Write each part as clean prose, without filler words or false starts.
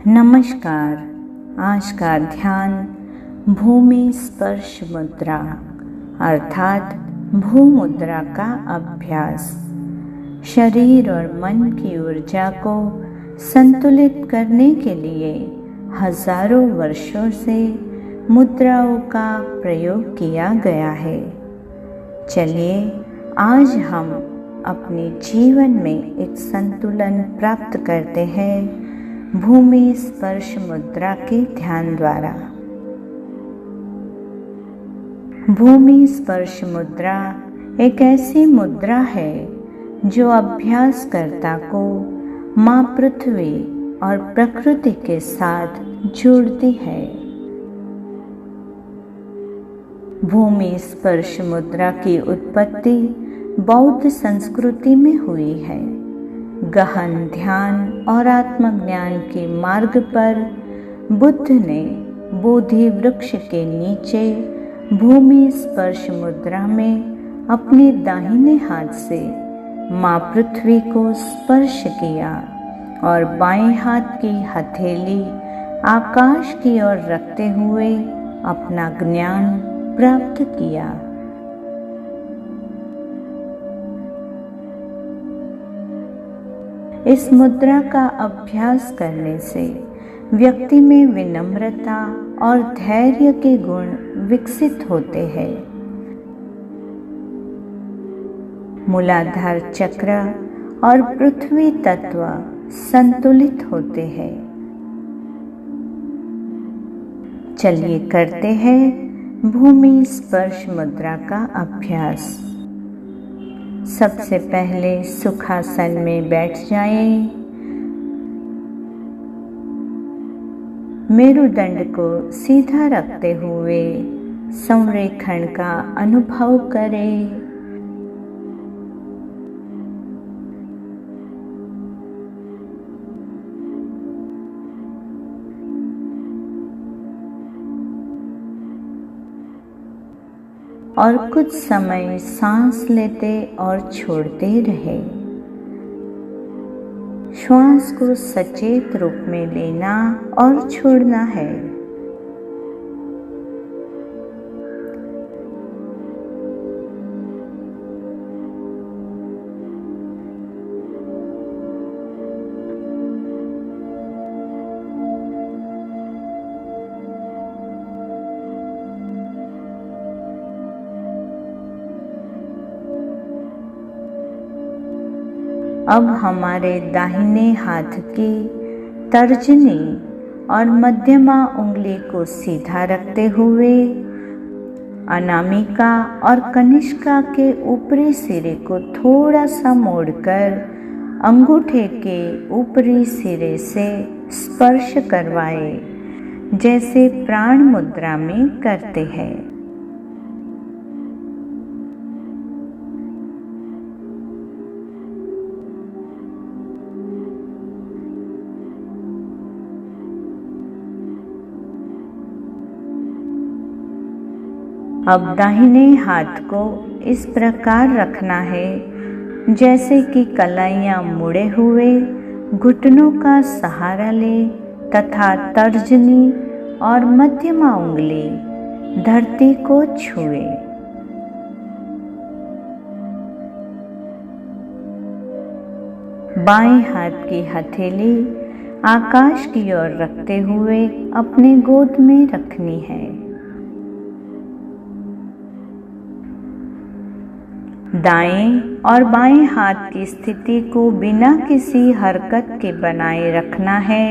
नमस्कार। आज का ध्यान भूमि स्पर्श मुद्रा अर्थात भू मुद्रा का अभ्यास शरीर और मन की ऊर्जा को संतुलित करने के लिए हजारों वर्षों से मुद्राओं का प्रयोग किया गया है। चलिए आज हम अपने जीवन में एक संतुलन प्राप्त करते हैं भूमि स्पर्श मुद्रा के ध्यान द्वारा। भूमि स्पर्श मुद्रा एक ऐसी मुद्रा है जो अभ्यासकर्ता को माँ पृथ्वी और प्रकृति के साथ जोड़ती है। भूमि स्पर्श मुद्रा की उत्पत्ति बौद्ध संस्कृति में हुई है। गहन ध्यान और आत्मज्ञान के मार्ग पर बुद्ध ने बोधि वृक्ष के नीचे भूमि स्पर्श मुद्रा में अपने दाहिने हाथ से माँ पृथ्वी को स्पर्श किया और बाएं हाथ की हथेली आकाश की ओर रखते हुए अपना ज्ञान प्राप्त किया। इस मुद्रा का अभ्यास करने से व्यक्ति में विनम्रता और धैर्य के गुण विकसित होते हैं। मूलाधार चक्र और पृथ्वी तत्व संतुलित होते हैं। चलिए करते हैं भूमि स्पर्श मुद्रा का अभ्यास। सबसे पहले सुखासन में बैठ जाएं। मेरुदंड को सीधा रखते हुए संरेखण का अनुभव करें। और कुछ समय सांस लेते और छोड़ते रहे। श्वास को सचेत रूप में लेना और छोड़ना है। अब हमारे दाहिने हाथ की तर्जनी और मध्यमा उंगली को सीधा रखते हुए अनामिका और कनिष्का के ऊपरी सिरे को थोड़ा सा मोड़कर अंगूठे के ऊपरी सिरे से स्पर्श करवाए, जैसे प्राण मुद्रा में करते हैं। अब दाहिने हाथ को इस प्रकार रखना है जैसे कि कलाइयाँ मुड़े हुए घुटनों का सहारा ले तथा तर्जनी और मध्यमा उंगली धरती को छुए। बाएं हाथ की हथेली आकाश की ओर रखते हुए अपने गोद में रखनी है। दाएं और बाएं हाथ की स्थिति को बिना किसी हरकत के बनाए रखना है।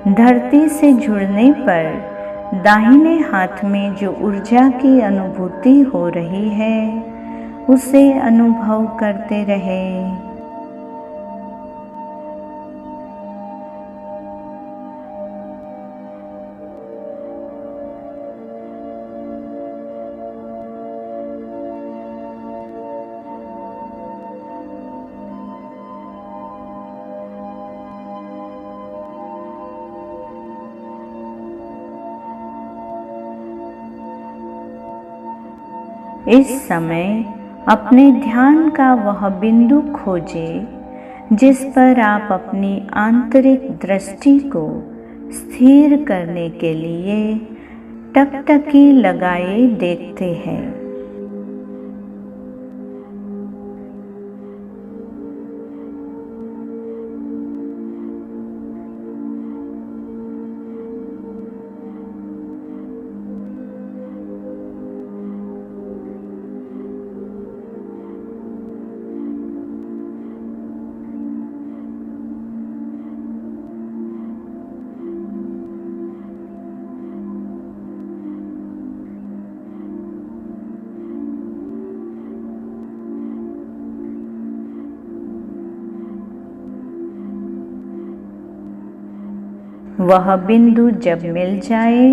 धरती से जुड़ने पर दाहिने हाथ में जो ऊर्जा की अनुभूति हो रही है उसे अनुभव करते रहें। इस समय अपने ध्यान का वह बिंदु खोजें जिस पर आप अपनी आंतरिक दृष्टि को स्थिर करने के लिए टकटकी लगाए देखते हैं। वह बिंदु जब मिल जाए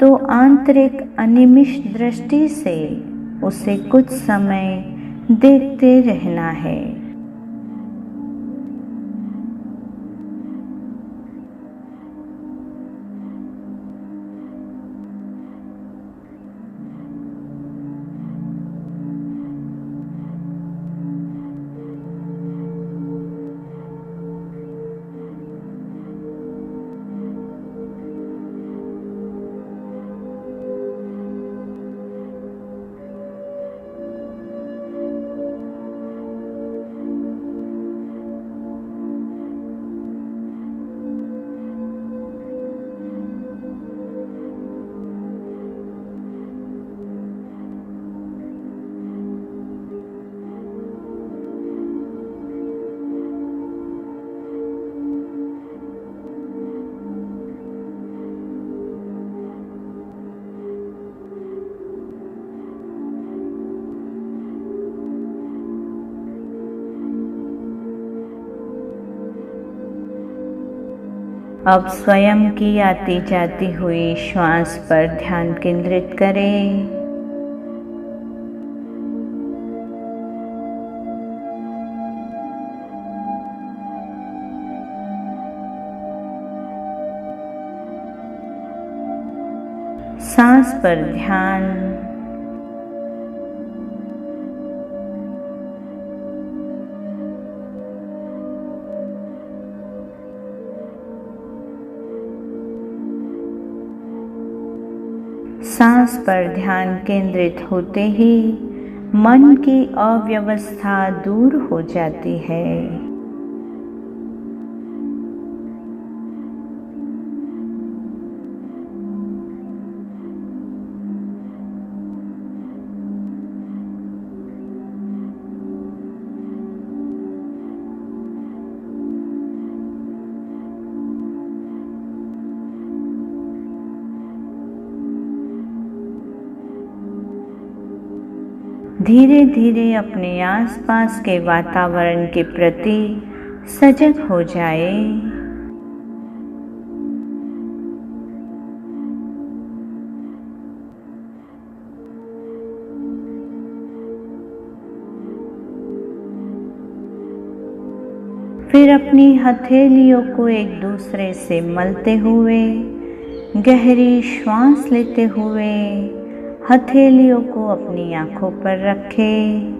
तो आंतरिक अनिमिष दृष्टि से उसे कुछ समय देखते रहना है। अब स्वयं की आती जाती हुई श्वास पर ध्यान केंद्रित करें। सांस पर ध्यान, सांस पर ध्यान केंद्रित होते ही मन की अव्यवस्था दूर हो जाती है। धीरे धीरे अपने आसपास के वातावरण के प्रति सजग हो जाए। फिर अपनी हथेलियों को एक दूसरे से मलते हुए गहरी श्वास लेते हुए हथेलियों को अपनी आंखों पर रखें।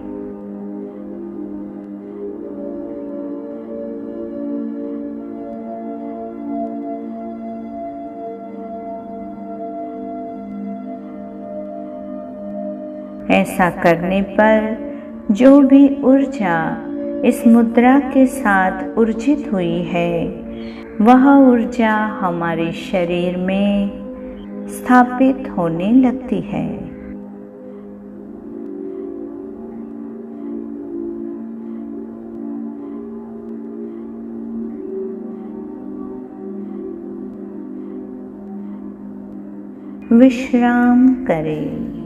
ऐसा करने पर जो भी ऊर्जा इस मुद्रा के साथ ऊर्जित हुई है वह ऊर्जा हमारे शरीर में स्थापित होने लगती है। विश्राम करें।